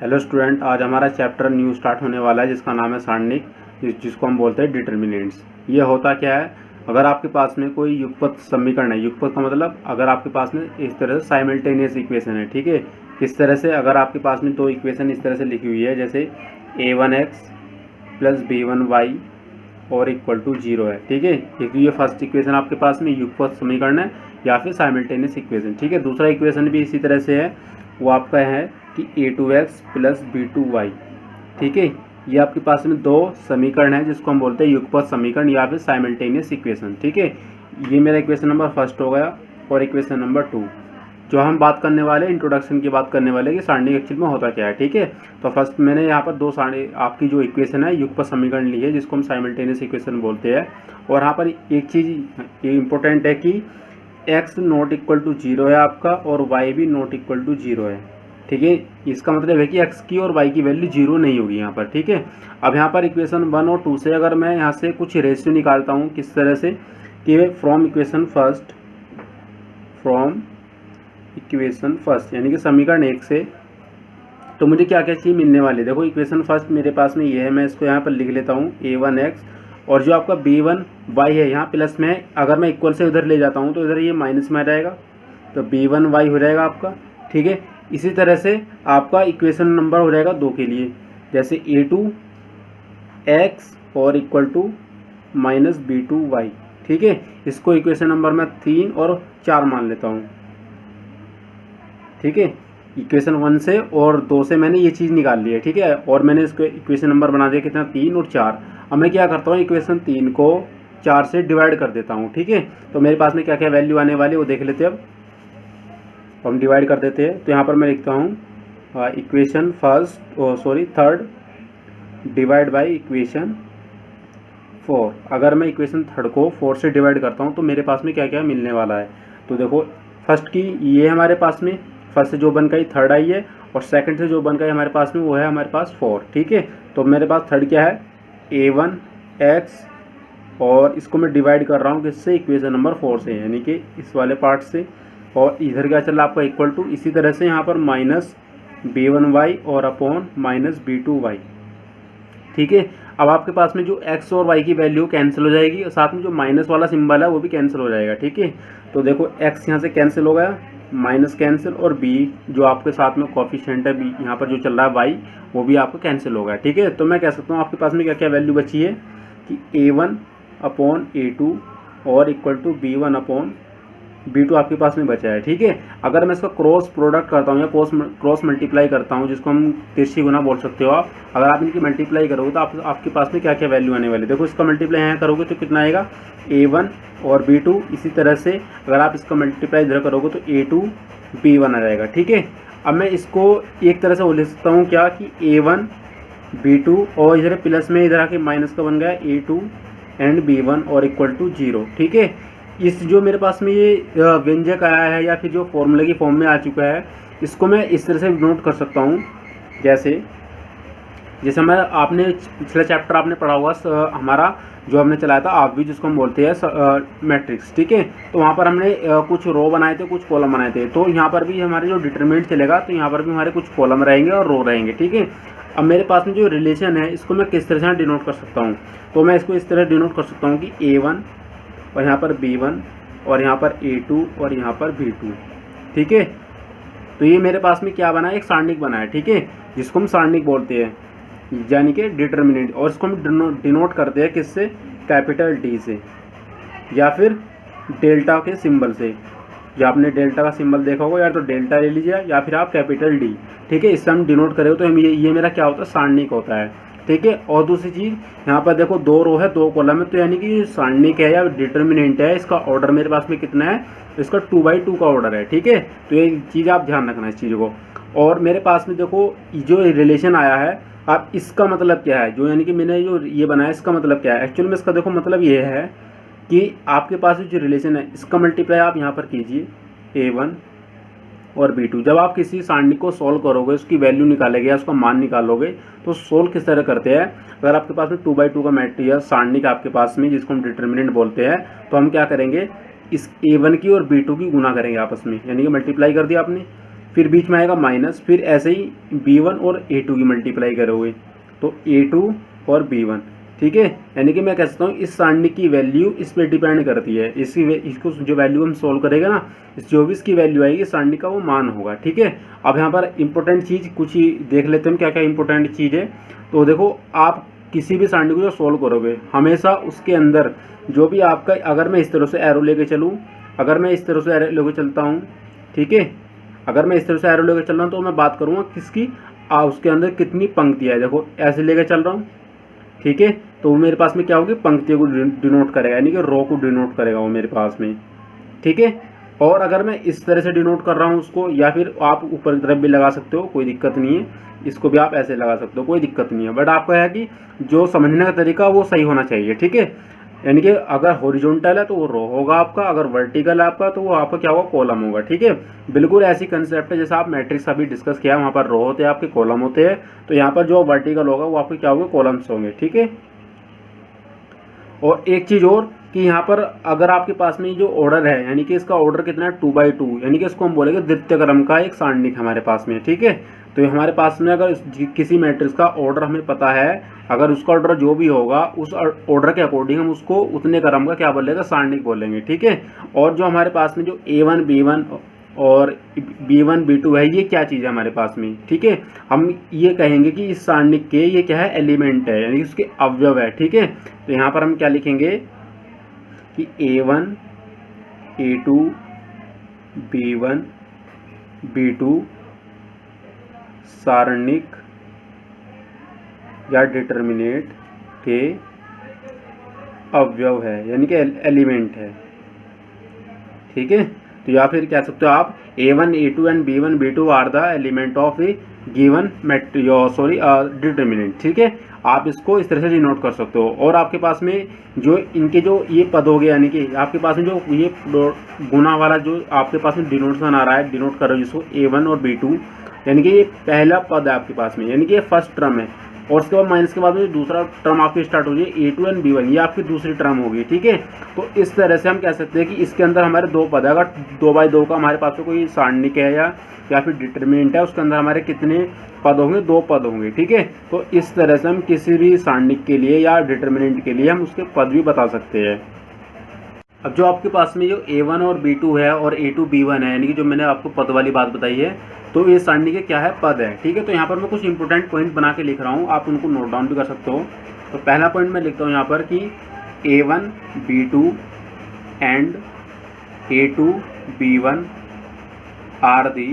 Hello student, आज हमारा chapter new start होने वाला है जिसका नाम है सारणिक, जिसको हम बोलते हैं डिटर्मिनेंट्स। ये होता क्या है, अगर आपके पास में कोई युगपत समीकरण है, युगपत का मतलब अगर आपके पास में इस तरह से साइमल्टेनियस इक्वेशन है, ठीक है। इस तरह से अगर आपके पास में दो इक्वेशन इस तरह से लिखी हुई है, जैसे a1x प्लस b1y और इक्वल टू 0 है, ठीक है। ये फर्स्ट इक्वेशन आपके पास में युगपत समीकरण है या फिर साइमल्टेनियस इक्वेशन, ठीक है। दूसरा इक्वेशन भी इसी तरह से है, वो आपका है कि a2x प्लस b2y, ठीक है। ये आपके पास में दो समीकरण है जिसको हम बोलते हैं युगपत समीकरण या फिर साइमल्टेनियस इक्वेशन, ठीक है। ये मेरा इक्वेशन नंबर फर्स्ट हो गया। और इक्वेशन नंबर 2 जो हम बात करने वाले, इंट्रोडक्शन की बात करने वाले कि सारणी एक्चुअल में होता क्या है, ठीक है। तो फर्स्ट मैंने यहाँ पर दो सारणी आपकी जो इक्वेशन है युगपत समीकरण ली है जिसको हम साइमल्टेनियस इक्वेशन बोलते हैं। और यहाँ पर एक चीज़ इम्पोर्टेंट है कि x नॉट इक्वल टू 0 है आपका और y भी नॉट इक्वल टू 0 है, ठीक है। इसका मतलब है कि x की और y की वैल्यू 0 नहीं होगी यहाँ पर, ठीक है। अब यहाँ पर इक्वेशन 1 और 2 से अगर मैं यहाँ से कुछ रेशियो निकालता हूँ किस तरह से कि फ्रॉम इक्वेशन फर्स्ट यानी कि समीकरण 1 से, तो मुझे क्या क्या चीज़ मिलने वाली है। देखो इक्वेशन फर्स्ट मेरे पास में ये है, मैं इसको यहाँ पर लिख लेता हूँ a1x, और जो आपका b1y है यहाँ प्लस में, अगर मैं इक्वल से उधर ले जाता हूँ तो इधर ये माइनस में आ जाएगा, तो b1y हो जाएगा आपका, ठीक है। इसी तरह से आपका इक्वेशन नंबर हो जाएगा 2 के लिए, जैसे a2x और इक्वल टू माइनस b2y, ठीक है। इसको इक्वेशन नंबर मैं 3 और 4 मान लेता हूँ, ठीक है। इक्वेशन 1 से और 2 से मैंने ये चीज़ निकाल ली है, ठीक है। और मैंने इसको इक्वेशन नंबर बना दिया कितना, 3 और 4। अब मैं क्या करता हूँ, इक्वेशन 3 को 4 से डिवाइड कर देता हूँ, ठीक है। तो मेरे पास में क्या क्या वैल्यू आने वाली है वो देख लेते हैं। अब हम डिवाइड कर देते हैं, तो यहाँ पर मैं लिखता हूँ equation third divide by equation 4। अगर मैं इक्वेशन थर्ड को 4 से डिवाइड करता हूँ तो मेरे पास में क्या क्या मिलने वाला है। तो देखो फर्स्ट की ये हमारे पास में फर्स्ट से जो बन गई थर्ड आई है, और सेकंड से जो बन गई हमारे पास में वो है हमारे पास 4, ठीक है। तो मेरे पास थर्ड क्या है, a1x, और इसको मैं डिवाइड कर रहा हूँ किससे, इक्वेशन नंबर 4 से, यानी कि इस वाले पार्ट से। और इधर क्या चल रहा है आपका इक्वल टू, इसी तरह से यहाँ पर माइनस b1y और अपॉन माइनस b2y, ठीक है। अब आपके पास में जो x और y की वैल्यू कैंसिल हो जाएगी और साथ में जो माइनस वाला सिंबल है वो भी कैंसिल हो जाएगा, ठीक है। तो देखो x यहाँ से कैंसिल हो गया, माइनस कैंसिल, और b जो आपके साथ में कोफिशिएंट है b यहाँ पर जो चल रहा है y, वो भी आपका कैंसिल हो गया, ठीक है। तो मैं कह सकता हूँ आपके पास में क्या क्या वैल्यू बची है कि a1 अपॉन a2 और equal to b1 upon b2 आपके पास में बचा है, ठीक है। अगर मैं इसका क्रॉस प्रोडक्ट करता हूँ या क्रॉस मल्टीप्लाई करता हूँ, जिसको हम तिरछी गुना बोल सकते हो आप, अगर आप इनकी मल्टीप्लाई करोगे तो आपके पास में क्या क्या वैल्यू आने वाली है। देखो इसका मल्टीप्लाई यहाँ करोगे तो कितना आएगा, a1 और b2। इसी तरह से अगर आप इसका मल्टीप्लाई इधर करोगे तो a2 b1 आ जाएगा, ठीक है। अब मैं इसको एक तरह से लिख सकता हूँ क्या कि a1 b2 और इधर प्लस में इधर आके माइनस का बन गया a2 एंड b1 और इक्वल टू 0, ठीक है। इस जो मेरे पास में ये व्यंजक आया है या फिर जो फॉर्मूले की फॉर्म में आ चुका है, इसको मैं इस तरह से नोट कर सकता हूँ, जैसे मैं आपने पिछला चैप्टर आपने पढ़ा हुआ हमारा जो हमने चलाया था आप भी, जिसको हम बोलते हैं मैट्रिक्स, ठीक है। तो वहाँ पर हमने कुछ रो बनाए थे, कुछ कॉलम बनाए थे। तो यहाँ पर भी हमारे जो डिटरमिनेंट चलेगा तो यहाँ पर भी हमारे कुछ कॉलम रहेंगे और रो रहेंगे, ठीक है। अब मेरे पास में जो रिलेशन है इसको मैं किस तरह से डिनोट कर सकता हूँ, तो मैं इसको इस तरह डिनोट कर सकता हूँ कि a1 और यहाँ पर b1 और यहाँ पर a2 और यहाँ पर b2, ठीक है। तो ये मेरे पास में क्या बना है, एक सारणिक बना है, ठीक है, जिसको हम सारणिक बोलते हैं, यानी कि डिटर्मिनेंट। और इसको हम डिनोट करते हैं किससे, कैपिटल D से या फिर डेल्टा के सिंबल से। जो आपने डेल्टा का सिंबल देखा होगा, या तो डेल्टा ले लीजिए या फिर आप कैपिटल D, ठीक है। इससे हम डिनोट करेंगे तो हम ये मेरा क्या होता है, सारणिक होता है, ठीक है। और दूसरी चीज़ यहाँ पर देखो 2 रो है 2 कॉलम है, तो यानी कि सारणिक है या डिटर्मिनेंट है, इसका ऑर्डर मेरे पास में कितना है, इसका 2/2 का ऑर्डर है, ठीक है। तो ये चीज़ आप ध्यान रखना इस चीज़ को। और मेरे पास में देखो जो रिलेशन आया है, आप इसका मतलब क्या है, जो यानी कि मैंने जो ये बनाया इसका मतलब क्या है। एक्चुअल में इसका देखो मतलब ये है कि आपके पास जो रिलेशन है इसका मल्टीप्लाई आप यहाँ पर कीजिए a1 और b2। जब आप किसी सारणी को सॉल्व करोगे, उसकी वैल्यू निकालोगे या उसका मान निकालोगे, तो सोल्व किस तरह करते हैं, अगर आपके पास में 2/2 का मैट्रिक्स या सारणी का आपके पास में, जिसको हम डिटर्मिनेंट बोलते हैं, तो हम क्या करेंगे, इस a1 की और b2 की गुना करेंगे आपस में, यानी कि मल्टीप्लाई कर दिया आपने। फिर बीच में आएगा माइनस, फिर ऐसे ही B1 और A2 की मल्टीप्लाई करोगे तो A2 और B1, ठीक है। यानी कि मैं कह सकता हूँ इस सारणी की वैल्यू इस पर डिपेंड करती है, इसको जो वैल्यू हम सोल्व करेगा ना, जो भी इसकी वैल्यू आएगी सारणी का वो मान होगा, ठीक है। अब यहाँ पर इंपॉर्टेंट चीज़ कुछ ही देख लेते हैं क्या क्या इंपॉर्टेंट चीज़ है। तो देखो, आप किसी भी सारणी को जो सोल्व करोगे हमेशा उसके अंदर जो भी आपका, अगर मैं इस तरह से एरो लेके चलूँ, अगर मैं इस तरह से एरो लेके चलता हूँ, ठीक है, अगर मैं इस तरह से एरो लेके चल रहा हूँ तो मैं बात करूँगा किसकी, उसके अंदर कितनी पंक्तियाँ है। देखो ऐसे लेके चल रहा हूँ, ठीक है, तो मेरे पास में क्या होगी, पंक्तियों को डिनोट करेगा, यानी कि रो को डिनोट करेगा वो मेरे पास में, ठीक है। और अगर मैं इस तरह से डिनोट कर रहा हूँ उसको, या फिर आप ऊपर की तरफ भी लगा सकते हो, कोई दिक्कत नहीं है, इसको भी आप ऐसे लगा सकते हो, कोई दिक्कत नहीं है। बट आपका है कि जो समझने का तरीका वो सही होना चाहिए, ठीक है। यानी कि अगर हॉरिजॉन्टल है तो वो रो होगा आपका, अगर वर्टिकल है आपका तो वो आपका क्या होगा, कॉलम होगा, ठीक है। बिल्कुल ऐसी कंसेप्ट है जैसा आप मैट्रिक्स अभी डिस्कस किया, वहाँ पर रो होते हैं आपके, कॉलम होते हैं, तो यहाँ पर जो वर्टिकल होगा वो आपके क्या होगा, कॉलम्स होंगे, ठीक है। और एक चीज़ और कि यहाँ पर अगर आपके पास में जो ऑर्डर है, यानी कि इसका ऑर्डर कितना है 2x2, यानी कि इसको हम बोलेंगे द्वितीय क्रम का एक सारणिक हमारे पास में, ठीक है। तो हमारे पास में अगर किसी मैट्रिक्स का ऑर्डर हमें पता है, अगर उसका ऑर्डर जो भी होगा उस ऑर्डर के अकॉर्डिंग हम उसको उतने क्रम का क्या बोलेंगे, सारणिक बोलेंगे, ठीक है। और जो हमारे पास में जो A1 B1 और B1 B2 है, ये क्या चीज़ है हमारे पास में, ठीक है। हम ये कहेंगे कि इस सारणिक के ये क्या है, एलिमेंट है, यानी कि उसके अवयव है, ठीक है। तो यहाँ पर हम क्या लिखेंगे कि A1 A2 B1 B2 सारणिक या डिटर्मिनेंट के अवयव है, यानी कि एलिमेंट है, ठीक है। तो या फिर कह सकते हो आप A1 A2 and B1 B2 are the element of a given determinant, ठीक है। आप इसको इस तरह से डिनोट कर सकते हो। और आपके पास में जो इनके जो ये पद हो गए, यानी कि आपके पास में जो ये गुना वाला जो आपके पास में डिनोटेशन आ रहा है, डिनोट कर रहे हो जिसको A1 और B2, यानी कि ये पहला पद है आपके पास में, यानी कि ये फर्स्ट टर्म है। और उसके बाद माइनस के बाद में दूसरा टर्म आपकी स्टार्ट हो जाए A2 एंड B1, ये आपकी दूसरी टर्म होगी, ठीक है। तो इस तरह से हम कह सकते हैं कि इसके अंदर हमारे दो पद है। अगर 2x2 का हमारे पास में कोई सारणिक है या फिर डिटर्मिनेंट है, उसके अंदर हमारे कितने पद होंगे, 2 पद होंगे, ठीक है। तो इस तरह से हम किसी भी सारणिक के लिए या डिटर्मिनेंट के लिए हम उसके पद भी बता सकते हैं। अब जो आपके पास में जो A1 और B2 है और A2 B1 है, यानी कि जो मैंने आपको पद वाली बात बताई है, तो ये सारणी के क्या है, पद है, ठीक है। तो यहाँ पर मैं कुछ इंपॉर्टेंट पॉइंट बना के लिख रहा हूँ, आप उनको नोट डाउन भी कर सकते हो। तो पहला पॉइंट मैं लिखता हूँ यहाँ पर कि A1 B2 and A2 B1 are the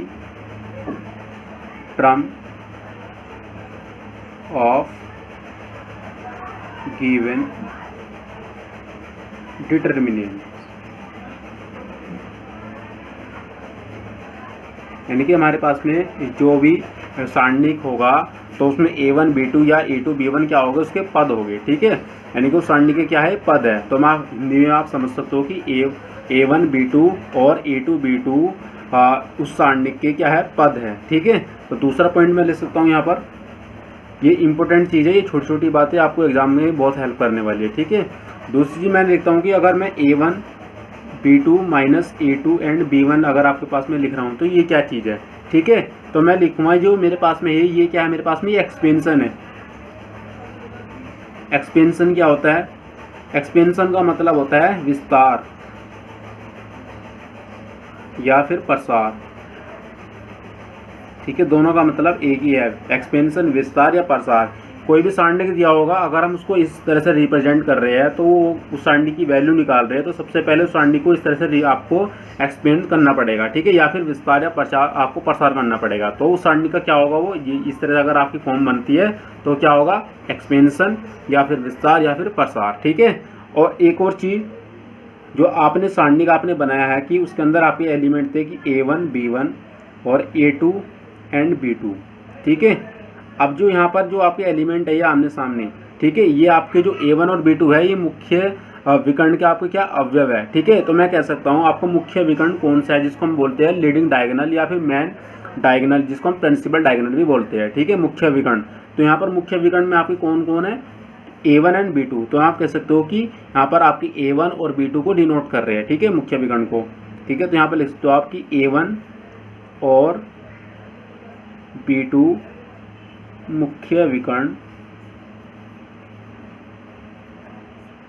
term of given determinant, यानी कि हमारे पास में जो भी सारणिक होगा तो उसमें A1 B2 या A2 B1 क्या होगा, उसके पद होंगे, ठीक है। यानी कि उस सारणी के क्या है, पद है। तो मैं हिंदी में आप समझ सकते हो कि A1 B2 और A2 B2 उस सारणिक के क्या है, पद है, ठीक है। तो दूसरा पॉइंट मैं ले सकता हूँ यहाँ पर, ये इंपॉर्टेंट चीज़ है, ये छोटी छोटी बातें आपको एग्जाम में बहुत हेल्प करने वाली है, ठीक है। दूसरी चीज़ मैं लिखता हूँ कि अगर मैं A1 B2 minus A2 and B1 अगर आपके पास में लिख रहा हूँ तो ये क्या चीज़ है, ठीक है। तो मैं लिखूँगा जो मेरे पास में है, ये क्या है मेरे पास में, ये एक्सपेंशन है। एक्सपेंशन क्या होता है, एक्सपेंशन का मतलब होता है विस्तार या फिर प्रसार, ठीक है। दोनों का मतलब एक ही है, एक्सपेंशन विस्तार या प्रसार। कोई भी सारणी दिया होगा, अगर हम उसको इस तरह से रिप्रेजेंट कर रहे हैं तो उस सारणी की वैल्यू निकाल रहे हैं, तो सबसे पहले उस सारणी को इस तरह से आपको एक्सपेंड करना पड़ेगा, ठीक है, या फिर विस्तार या प्रसार आपको प्रसार करना पड़ेगा। तो उस सारणी का क्या होगा, वो इस तरह से अगर आपकी फॉर्म बनती है तो क्या होगा, एक्सपेंशन या फिर विस्तार या फिर प्रसार, ठीक है। और एक और चीज़ जो आपने सारणी का आपने बनाया है कि उसके अंदर आपके एलिमेंट थे कि A1 B1 और A2 एंड B2, ठीक है। अब जो यहाँ पर जो आपके एलिमेंट है ये आमने सामने, ठीक है, ये आपके जो A1 और B2 है ये मुख्य विकर्ण के आपके क्या अवयव है, ठीक है। तो मैं कह सकता हूँ आपको मुख्य विकर्ण कौन सा है, जिसको हम बोलते हैं लीडिंग डायगोनल या फिर मेन डायगोनल, जिसको हम प्रिंसिपल डायगोनल भी बोलते हैं, ठीक है, मुख्य विकर्ण। तो यहाँ पर मुख्य विकर्ण में आपके कौन कौन है, A1 एंड B2। तो आप कह सकते हो कि यहाँ पर आपकी A1 और B2 को डिनोट कर रहे हैं, ठीक है, मुख्य विकर्ण को, ठीक है। तो यहाँ पर लिख सकते हो आपकी A1 और P2 मुख्य विकर्ण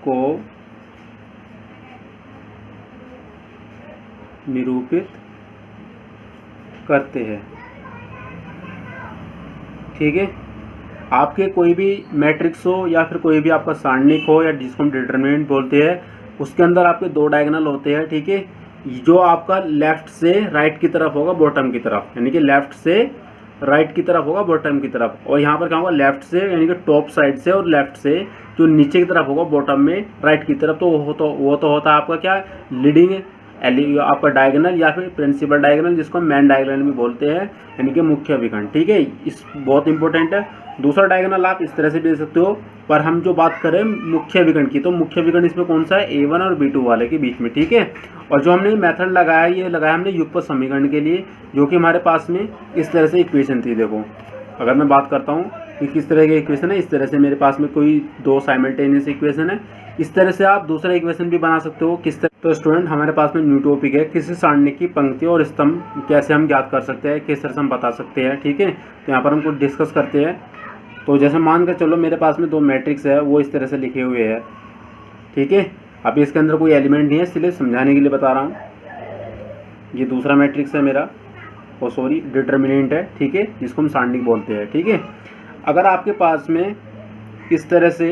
को निरूपित करते हैं। ठीक है, आपके कोई भी मैट्रिक्स हो या फिर कोई भी आपका सारणिक हो या जिसको हम डिटरमिनेंट बोलते हैं, उसके अंदर आपके दो डायगोनल होते हैं। ठीक है, जो आपका लेफ्ट से राइट की तरफ होगा बॉटम की तरफ, यानी कि लेफ्ट से राइट की तरफ होगा बॉटम की तरफ, और यहाँ पर क्या होगा लेफ्ट से यानी कि टॉप साइड से, और लेफ्ट से जो नीचे की तरफ होगा बॉटम में राइट की तरफ, तो वो तो होता है आपका क्या, लीडिंग आपका डायगोनल या फिर प्रिंसिपल डायगोनल, जिसको हम मेन डायगोनल भी बोलते हैं, यानी कि मुख्य विकर्ण। ठीक है, इस बहुत इंपॉर्टेंट है। दूसरा डायगोनल आप इस तरह से भी दे सकते हो, पर हम जो बात करें मुख्य विकर्ण की, तो मुख्य विकर्ण इसमें कौन सा है, A1 और B2 वाले के बीच में। ठीक है, और जो हमने मेथड लगाया, ये लगाया हमने युगपत समीकरण के लिए, जो कि हमारे पास में इस तरह से इक्वेशन थी। देखो, अगर मैं बात करता हूँ कि किस तरह की इक्वेशन है, इस तरह से मेरे पास में कोई दो साइमल्टेनियस इक्वेशन है, इस तरह से आप दूसरा इक्वेशन भी बना सकते हो। किस तरह, तो स्टूडेंट हमारे पास में न्यू टॉपिक है, किसी सारणी की पंक्ति और स्तंभ कैसे हम ज्ञात कर सकते हैं, किस तरह से हम बता सकते हैं। ठीक है, तो यहाँ पर हम कुछ डिस्कस करते हैं। तो जैसे मान कर चलो मेरे पास में दो मैट्रिक्स है, वो इस तरह से लिखे हुए हैं। ठीक है, अभी इसके अंदर कोई एलिमेंट नहीं है, इसलिए समझाने के लिए बता रहा हूँ। ये दूसरा मैट्रिक्स है मेरा, वो सॉरी डिटरमिनेंट है। ठीक है, जिसको हम सारणिक बोलते हैं। ठीक है, अगर आपके पास में इस तरह से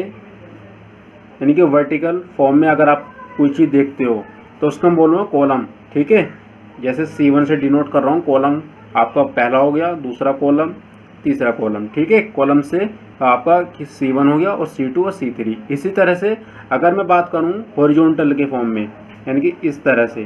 यानी कि वर्टिकल फॉर्म में अगर आप कोई चीज़ देखते हो, तो उसको हम बोलूँगा कॉलम। ठीक है, जैसे C1 से डिनोट कर रहा हूँ, कॉलम आपका पहला हो गया, दूसरा कॉलम, तीसरा कॉलम। ठीक है, कॉलम से आपका C1 हो गया और C2 और C3। इसी तरह से अगर मैं बात करूँ हॉरिजॉन्टल के फॉर्म में, यानी कि इस तरह से,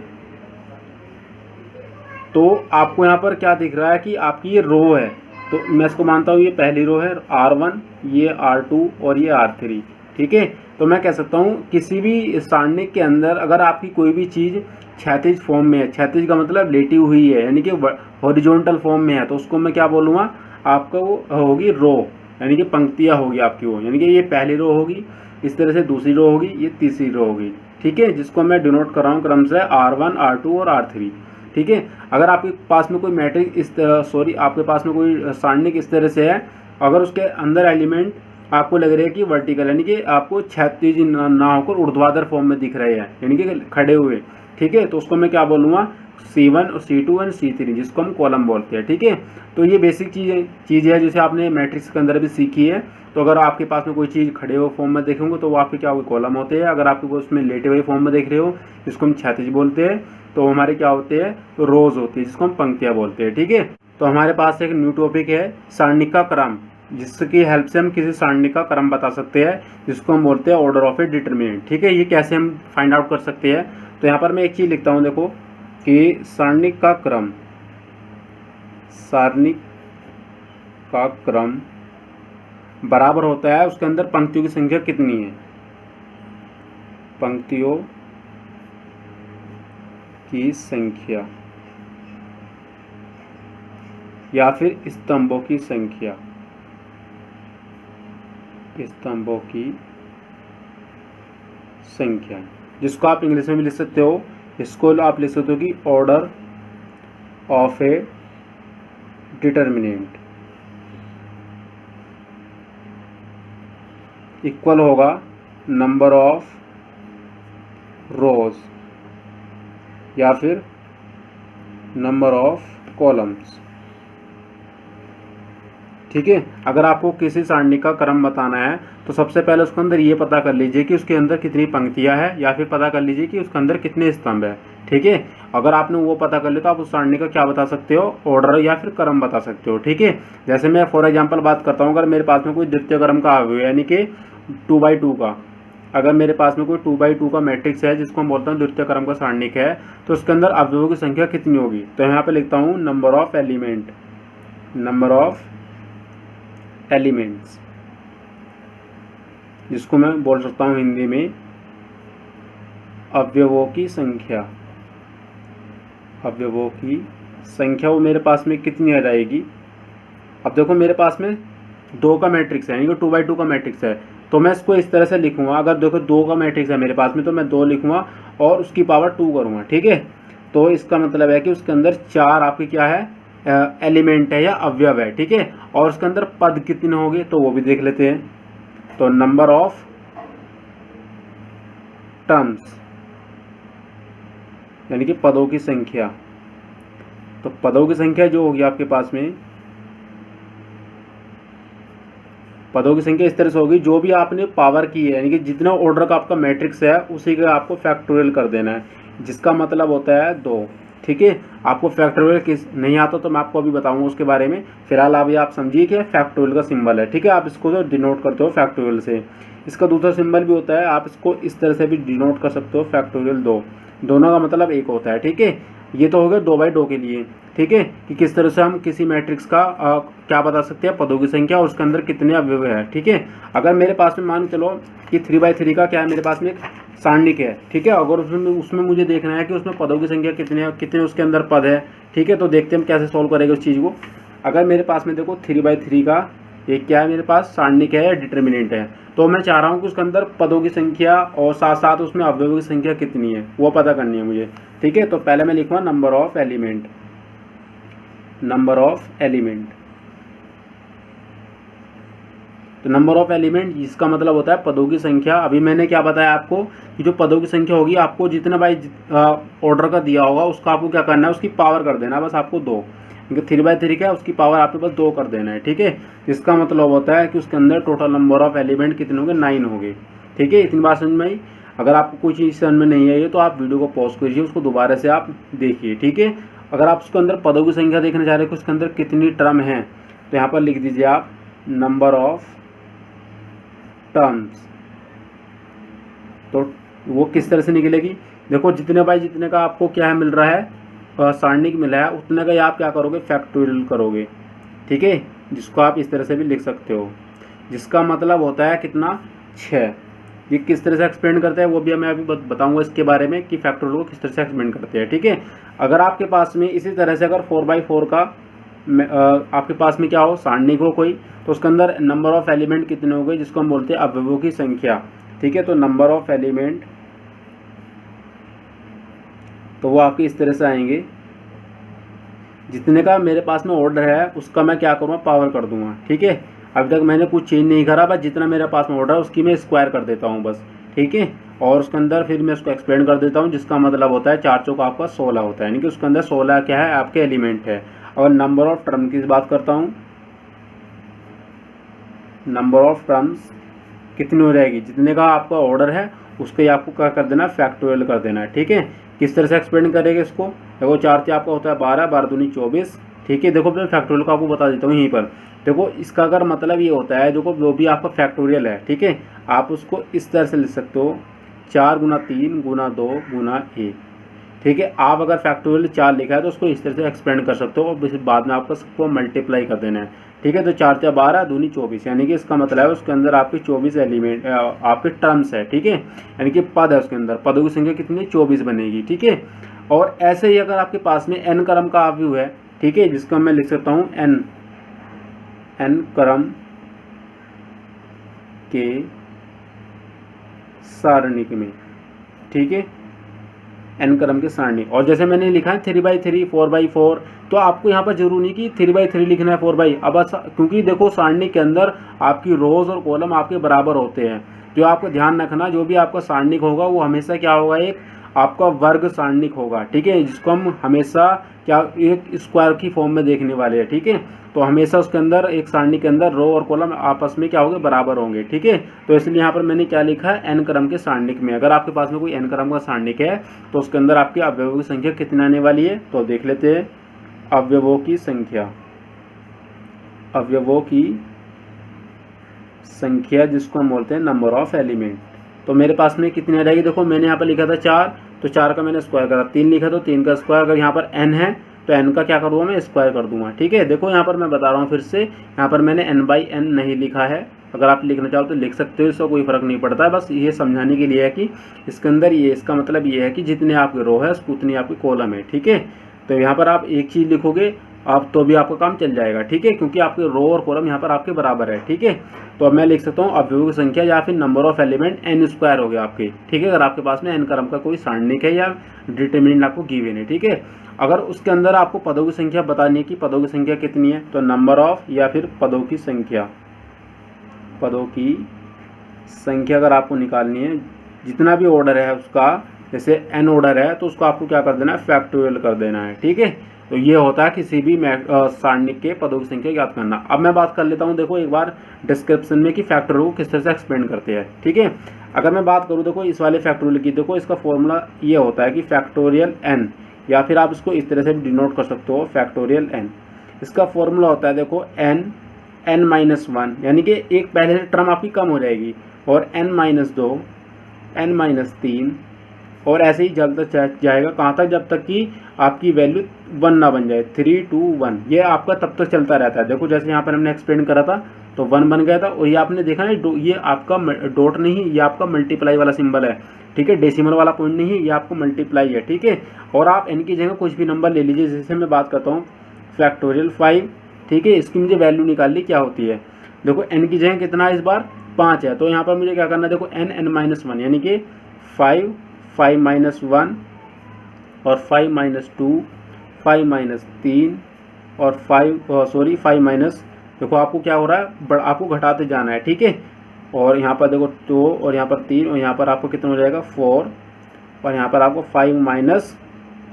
तो आपको यहाँ पर क्या दिख रहा है कि आपकी ये रो है, तो मैं इसको मानता हूँ ये पहली रो है R1, ये R2 और ये R3। ठीक है, तो मैं कह सकता हूँ किसी भी सारणिक के अंदर अगर आपकी कोई भी चीज़ क्षैतिज फॉर्म में है, क्षैतिज का मतलब लेटी हुई है, यानी कि हॉरिजॉन्टल फॉर्म में है, तो उसको मैं क्या बोलूँगा, आपका वो होगी रो, यानी कि पंक्तियाँ होगी आपकी वो, यानी कि ये पहली रो होगी, इस तरह से दूसरी रो होगी, ये तीसरी रो होगी। ठीक है, जिसको मैं डिनोट कर रहा हूँ क्रम से R1, R2 और R3। ठीक है, अगर आपके पास में कोई मैट्रिक्स आपके पास में कोई सारणिक इस तरह से है, अगर उसके अंदर एलिमेंट आपको लग रहा है कि वर्टिकल, यानी कि आपको क्षैतिज ना होकर ऊर्ध्वाधर फॉर्म में दिख रहे हैं, यानी कि खड़े हुए। ठीक है, तो उसको मैं क्या बोलूँगा, C1 और C2 और C3, जिसको हम कॉलम बोलते हैं। ठीक है, तो ये बेसिक चीज़ है जिसे आपने मैट्रिक्स के अंदर भी सीखी है। तो अगर आपके पास में कोई चीज़ खड़े हुए फॉर्म में देखेंगे तो वो आपके क्या होगी, कॉलम होते हैं। अगर आपके उसमें लेटे हुए फॉर्म में देख रहे हो, जिसको हम क्षैतिज बोलते हैं, तो हमारे क्या होते हैं, तो रोज होती है, जिसको हम पंक्तियाँ बोलते हैं। ठीक है, तो हमारे पास एक न्यू टॉपिक है सारणिक का क्रम, जिसकी हेल्प से हम किसी सारणिक का क्रम बता सकते हैं, जिसको हम बोलते हैं ऑर्डर ऑफ ए डिटरमिनेंट। ठीक है, ये कैसे हम फाइंड आउट कर सकते हैं, तो यहाँ पर मैं एक चीज़ लिखता हूँ, देखो कि सारणिक का क्रम बराबर होता है उसके अंदर पंक्तियों की संख्या कितनी है, पंक्तियों की संख्या या फिर स्तंभों की संख्या, जिसको आप इंग्लिश में भी लिख सकते हो, इसको आप लिख सकते हो कि order of A determinant equal होगा नंबर ऑफ रोज या फिर नंबर ऑफ कॉलम्स। ठीक है, अगर आपको किसी सारणी का क्रम बताना है तो सबसे पहले उसके अंदर ये पता कर लीजिए कि उसके अंदर कितनी पंक्तियां हैं, या फिर पता कर लीजिए कि उसके अंदर कितने स्तंभ है। ठीक है, अगर आपने वो पता कर लिया तो आप उस सारणी का क्या बता सकते हो, ऑर्डर या फिर क्रम बता सकते हो। ठीक है, जैसे मैं फॉर एग्जांपल बात करता हूँ, अगर मेरे पास में कोई द्वितीय क्रम का अवयव यानी कि 2x2 का, अगर मेरे पास में कोई 2x2 का मैट्रिक्स है जिसको हम बोलते हैं द्वितीय क्रम का सारणिक है, तो उसके अंदर अवयवों की संख्या कितनी होगी, तो यहाँ पे लिखता हूँ नंबर ऑफ एलिमेंट्स, जिसको मैं बोल सकता हूँ हिंदी में अवयवों की संख्या वो मेरे पास में कितनी आ जाएगी। अब देखो मेरे पास में 2 का मैट्रिक्स है, यानी कि 2x2 का मैट्रिक्स है, तो मैं इसको इस तरह से लिखूंगा। अगर देखो 2 का मैट्रिक्स है मेरे पास में, तो मैं 2 लिखूंगा और उसकी पावर 2 करूंगा। ठीक है, तो इसका मतलब है कि उसके अंदर 4 आपकी क्या है, एलिमेंट है या अवयव है, ठीक है। और उसके अंदर पद कितने होंगे तो वो भी देख लेते हैं। तो नंबर ऑफ टर्म्स यानी कि पदों की संख्या। तो पदों की संख्या जो होगी आपके पास में, पदों की संख्या इस तरह से होगी, जो भी आपने पावर की है यानी कि जितना ऑर्डर का आपका मैट्रिक्स है उसी का आपको फैक्टोरियल कर देना है, जिसका मतलब होता है 2, ठीक है। आपको फैक्टोरियल किस नहीं आता तो मैं आपको अभी बताऊंगा उसके बारे में। फिलहाल अभी आप समझिए कि फैक्टोरियल का सिंबल है, ठीक है। आप इसको तो डिनोट करते हो फैक्टोरियल से। इसका दूसरा सिंबल भी होता है, आप इसको इस तरह से भी डिनोट कर सकते हो, फैक्टोरियल 2। दोनों का मतलब 1 होता है, ठीक है। ये तो हो गया 2/2 के लिए, ठीक है, कि किस तरह से हम किसी मैट्रिक्स का क्या बता सकते हैं, पदों की संख्या और उसके अंदर कितने अवयव है, ठीक है। अगर मेरे पास में मान चलो कि 3/3 का क्या है, मेरे पास में एक सारणिक है, ठीक है। अगर उसमें मुझे देखना है कि उसमें पदों की संख्या कितने है, कितने उसके अंदर पद है, ठीक है। तो देखते हैं हम कैसे सॉल्व करेंगे उस चीज़ को। अगर मेरे पास में देखो 3/3 का ये क्या है, मेरे पास सारणिक है या डिटर्मिनेंट है, तो मैं चाह रहा हूँ कि उसके अंदर पदों की संख्या और साथ साथ उसमें अवयवों की संख्या कितनी है वो पता करनी है मुझे, ठीक है। तो पहले मैं लिखूँगा number of element, number of element. तो नंबर ऑफ एलिमेंट इसका मतलब होता है पदों की संख्या। अभी मैंने क्या बताया आपको कि जो पदों की संख्या होगी, आपको जितना बाई ऑर्डर का दिया होगा उसका आपको क्या करना है, उसकी पावर कर देना है बस आपको 2, क्योंकि 3/3 का है उसकी पावर आपको बस 2 कर देना है, ठीक है। इसका मतलब होता है कि उसके अंदर टोटल नंबर ऑफ एलिमेंट कितने होंगे, 9 होंगे, ठीक है। इतनी बात समझ में आई। अगर आपको कोई चीज़ समझ में नहीं आई है तो आप वीडियो को पॉज कीजिए, उसको दोबारा से आप देखिए, ठीक है। अगर आप उसके अंदर पदों की संख्या देखना चाह रहे हैं कि उसके अंदर कितनी टर्म है, तो यहाँ पर लिख दीजिए आप नंबर ऑफ टर्म्स। तो वो किस तरह से निकलेगी, देखो जितने बाई जितने का आपको क्या है मिल रहा है, सारणिक मिला है, उतने का ही आप क्या करोगे, फैक्टोरियल करोगे, ठीक है। जिसको आप इस तरह से भी लिख सकते हो, जिसका मतलब होता है कितना, 6। ये किस तरह से एक्सप्लेन करते हैं वो भी मैं अभी बताऊंगा इसके बारे में कि फैक्टोरियल को किस तरह से एक्सप्लेन करते हैं, ठीक है। अगर आपके पास में इसी तरह से अगर 4/4 का आपके पास में क्या हो, सारणिक हो कोई, तो उसके अंदर नंबर ऑफ एलिमेंट कितने हो गए, जिसको हम बोलते हैं अवयवों की संख्या, ठीक है। तो नंबर ऑफ एलिमेंट तो वो आपके इस तरह से आएंगे, जितने का मेरे पास में ऑर्डर है उसका मैं क्या करूँगा, पावर कर दूंगा, ठीक है। अभी तक मैंने कुछ चेंज नहीं करा, बस जितना मेरे पास में ऑर्डर है उसकी मैं स्क्वायर कर देता हूँ बस, ठीक है। और उसके अंदर फिर मैं उसको एक्सप्लेन कर देता हूँ, जिसका मतलब होता है 4 चौका आपका 16 होता है, यानी कि उसके अंदर 16 क्या है, आपके एलिमेंट है। और नंबर ऑफ टर्म की बात करता हूँ, नंबर ऑफ टर्म्स कितनी हो जाएगी, जितने का आपका ऑर्डर है उसके आपको क्या कर देना, फैक्टोरियल कर देना है, ठीक है। किस तरह से एक्सप्लेन करेंगे इसको, देखो 4 से आपका होता है 12, 12 दूनी 24, ठीक है। देखो मैं फैक्टोरियल को आपको बता देता हूँ यहीं पर। देखो इसका अगर मतलब ये होता है, देखो जो भी आपका फैक्टोरियल है, ठीक है, आप उसको इस तरह से लिख सकते हो, 4 × 3 × 2 × 1, ठीक है। आप अगर फैक्टोरियल 4 लिखा है तो उसको इस तरह से एक्सपेंड कर सकते हो और फिर बाद में आपको सबको मल्टीप्लाई कर देना है, ठीक है। तो 4 × 12 दूनी 24, यानी कि इसका मतलब है उसके अंदर आपके 24 एलिमेंट आपके टर्म्स है, ठीक है, यानी कि पद है उसके अंदर, पदों की संख्या कितनी, 24 बनेगी, ठीक है। और ऐसे ही अगर आपके पास में n क्रम का अवयव है, ठीक है, जिसको मैं लिख सकता हूँ n क्रम के सारणिक में, ठीक है, n क्रम के सारणी। और जैसे मैंने लिखा है 3/3, 4/4, तो आपको यहाँ पर जरूरी नहीं कि 3/3 लिखना है 4/, अब क्योंकि देखो सारणी के अंदर आपकी रोज और कॉलम आपके बराबर होते हैं। जो आपको ध्यान रखना, जो भी आपका सारणिक होगा वो हमेशा क्या होगा, एक आपका वर्ग सारणिक होगा, ठीक है, जिसको हम हमेशा क्या एक स्क्वायर की फॉर्म में देखने वाले हैं, ठीक है। तो हमेशा उसके अंदर एक सारणी के अंदर रो और कॉलम आपस में क्या होंगे, बराबर होंगे, ठीक है। तो इसलिए यहाँ पर मैंने क्या लिखा है, n क्रम के सारणिक में। अगर आपके पास में कोई n क्रम का सारणिक है तो उसके अंदर आपके अवयवों की संख्या कितनी आने वाली है, तो देख लेते हैं। अवयवों की संख्या, अवयवों की संख्या जिसको हम बोलते हैं नंबर ऑफ एलिमेंट, तो मेरे पास में कितनी आ जाएगी, देखो मैंने यहाँ पर लिखा था 4, तो 4 का मैंने स्क्वायर करा, 3 लिखा तो 3 का स्क्वायर, अगर यहाँ पर n है तो n का क्या करूँगा, मैं स्क्वायर कर दूंगा, ठीक है। देखो यहाँ पर मैं बता रहा हूँ फिर से, यहाँ पर मैंने n/n नहीं लिखा है, अगर आप लिखना चाहो तो लिख सकते हो, इसका कोई फर्क नहीं पड़ता है, बस ये समझाने के लिए है कि इसके अंदर ये, इसका मतलब ये है कि जितने आपके रो है उतनी आपकी कॉलम है, ठीक है। तो यहाँ पर आप एक चीज़ लिखोगे आप तो भी आपका काम चल जाएगा, ठीक है, क्योंकि आपके रो और कॉलम यहाँ पर आपके बराबर है, ठीक है। तो अब मैं लिख सकता हूँ अवयवों की संख्या या फिर number of element n square हो गया आपके, ठीक है, अगर आपके पास में n क्रम का कोई सारणिक है या डिटर्मिनेंट आपको गिवन है, ठीक है। अगर उसके अंदर आपको पदों की संख्या बतानी है कि पदों की संख्या कितनी है, तो नंबर ऑफ या फिर पदों की संख्या अगर आपको निकालनी है, जितना भी ऑर्डर है उसका, जैसे n ऑर्डर है तो उसको आपको क्या कर देना है, फैक्टोरियल कर देना है, ठीक है। तो ये होता है किसी भी सारणिक के पदों की संख्या ज्ञात करना। अब मैं बात कर लेता हूँ देखो एक बार डिस्क्रिप्शन में कि फैक्टोरियल को किस तरह से एक्सप्लेन करते हैं, ठीक है। अगर मैं बात करूँ देखो इस वाले फैक्टोरियल की, देखो इसका फॉर्मूला ये होता है कि फैक्टोरियल n, या फिर आप इसको इस तरह से डिनोट कर सकते हो फैक्टोरियल n। इसका फॉर्मूला होता है देखो n-1, यानी कि एक पहले से टर्म आपकी कम हो जाएगी, और n-2, n-3, और ऐसे ही जब तक जाएगा कहाँ तक, जब तक कि आपकी वैल्यू 1 ना बन जाए, 3, 2, 1, ये आपका तब तक चलता रहता है। देखो जैसे यहाँ पर हमने एक्सप्लेन करा था तो 1 बन गया था, और ये आपने देखा ना ये आपका डॉट नहीं, ये आपका मल्टीप्लाई वाला सिंबल है, ठीक है, डेसिमल वाला पॉइंट नहीं है, ये आपको मल्टीप्लाई है, ठीक है। और आप n की जगह कुछ भी नंबर ले लीजिए, जैसे मैं बात करता हूँ फैक्टोरियल 5, ठीक है, इसकी मुझे वैल्यू निकालनी क्या होती है। देखो n की जगह कितना है, इस बार 5 है, तो यहाँ पर मुझे क्या करना है, देखो n-1 यानी कि 5, 5-1 और 5-2, 5-3 और 5 देखो आपको क्या हो रहा है, आपको घटाते जाना है, ठीक है। और यहाँ पर देखो 2 और यहाँ पर 3 और यहाँ पर आपको कितना हो जाएगा 4, और यहाँ पर आपको 5 माइनस,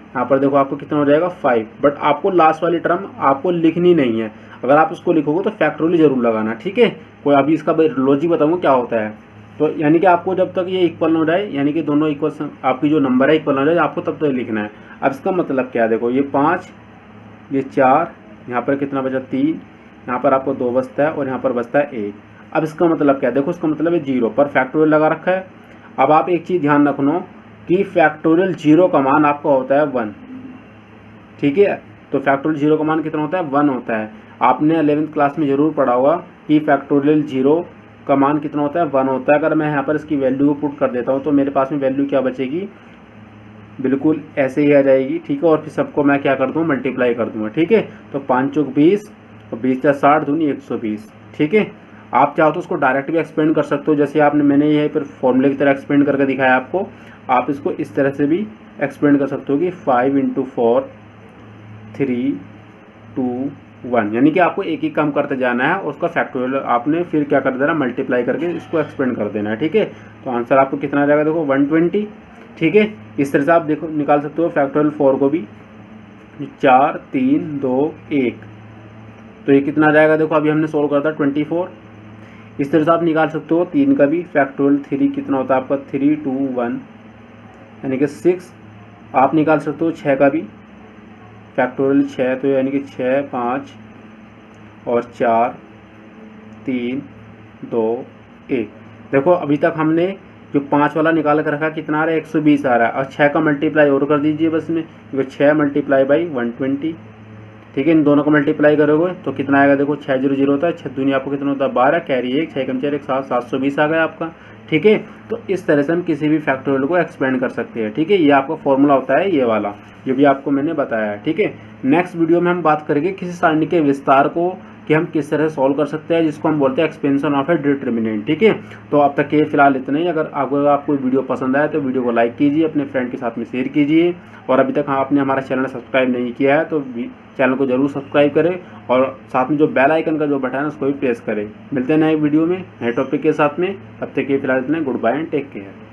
यहाँ पर देखो आपको कितना हो जाएगा 5। बट आपको लास्ट वाली टर्म आपको लिखनी नहीं है, अगर आप इसको लिखोगे तो फैक्टोरियल जरूर लगाना, ठीक है। कोई अभी इसका लॉजिक बताऊंगा क्या होता है। तो यानी कि आपको जब तक ये इक्वल हो जाए, यानी कि दोनों इक्वल, आपकी जो नंबर है इक्वल हो जाए, आपको तब तक लिखना है। अब इसका मतलब क्या है, देखो ये 5, ये 4, यहाँ पर कितना बचा 3, यहाँ पर आपको 2 बचता है, और यहाँ पर बचता है 1। अब इसका मतलब क्या है, देखो इसका मतलब है 0 पर फैक्टोरियल लगा रखा है। अब आप एक चीज़ ध्यान रखना कि फैक्टोरियल 0 का मान आपका होता है 1, ठीक है। तो फैक्टोरियल 0 का मान कितना होता है, 1 होता है। आपने 11th क्लास में ज़रूर पढ़ा होगा कि फैक्टोरियल 0 का मान कितना होता है, 1 होता है। अगर मैं यहाँ पर इसकी वैल्यू को पुट कर देता हूँ तो मेरे पास में वैल्यू क्या बचेगी, बिल्कुल ऐसे ही आ जाएगी, ठीक है। और फिर सबको मैं क्या कर दूँ, मल्टीप्लाई कर दूँगा, ठीक है। तो 5 चौक 20 और 20 या 60 दूनी 120, ठीक है। आप चाहो तो उसको डायरेक्ट भी एक्सपेंड कर सकते हो, जैसे आपने मैंने यहीं पर फॉर्मूले की तरह एक्सपेंड करके दिखाया आपको। आप इसको इस तरह से भी एक्सपेंड कर सकते हो कि 5 × 4, 3, 2, 1, यानी कि आपको एक ही काम करते जाना है, उसका फैक्टोरियल आपने फिर क्या कर देना, मल्टीप्लाई करके इसको एक्सपेंड कर देना है, ठीक है। तो आंसर आपको कितना आ जाएगा, देखो 120, ठीक है। इस तरह से आप देखो निकाल सकते हो फैक्टोरियल 4 को भी, 4, 3, 2, 1, तो ये कितना आ जाएगा, देखो अभी हमने सोल्व करा था 24। इस तरह से आप निकाल सकते हो 3 का भी फैक्टोरियल, 3 कितना होता है आपका 3, 2, 1 यानी कि 6। आप निकाल सकते हो 6 का भी फैक्टोरियल 6, तो यानी कि 6, 5 और 4, 3, 2, 1। देखो अभी तक हमने जो 5 वाला निकाल कर रखा कितना आ रहा है, 120 आ रहा है, और 6 का मल्टीप्लाई और कर दीजिए बस में, क्योंकि 6 मल्टीप्लाई बाई 120, ठीक है। इन दोनों को मल्टीप्लाई करोगे तो कितना आएगा, देखो 6 0 0 होता है, 6 दूनी आपको कितना होता है 12, कैरी 1, 6 कम 4 1 7, 720 आ गया आपका, ठीक है। तो इस तरह से हम किसी भी फैक्टोरियल को एक्सपेंड कर सकते हैं, ठीक है। ये आपका फॉर्मूला होता है ये वाला, जो भी आपको मैंने बताया है, ठीक है। नेक्स्ट वीडियो में हम बात करेंगे किसी सारणी के विस्तार को कि हम किस तरह से सॉल्व कर सकते हैं, जिसको हम बोलते हैं एक्सपेंशन ऑफ ए डिटर्मिनेंट, ठीक है। तो अब तक के फिलहाल इतना ही। अगर आपको वीडियो पसंद आया तो वीडियो को लाइक कीजिए, अपने फ्रेंड के साथ में शेयर कीजिए, और अभी तक आपने हमारा चैनल सब्सक्राइब नहीं किया है तो चैनल को जरूर सब्सक्राइब करें, और साथ में जो बेल आइकन का जो बटन है उसको भी प्रेस करें। मिलते हैं नए वीडियो में नए टॉपिक के साथ में, तब तक के फिलहाल इतना। Goodbye and take care.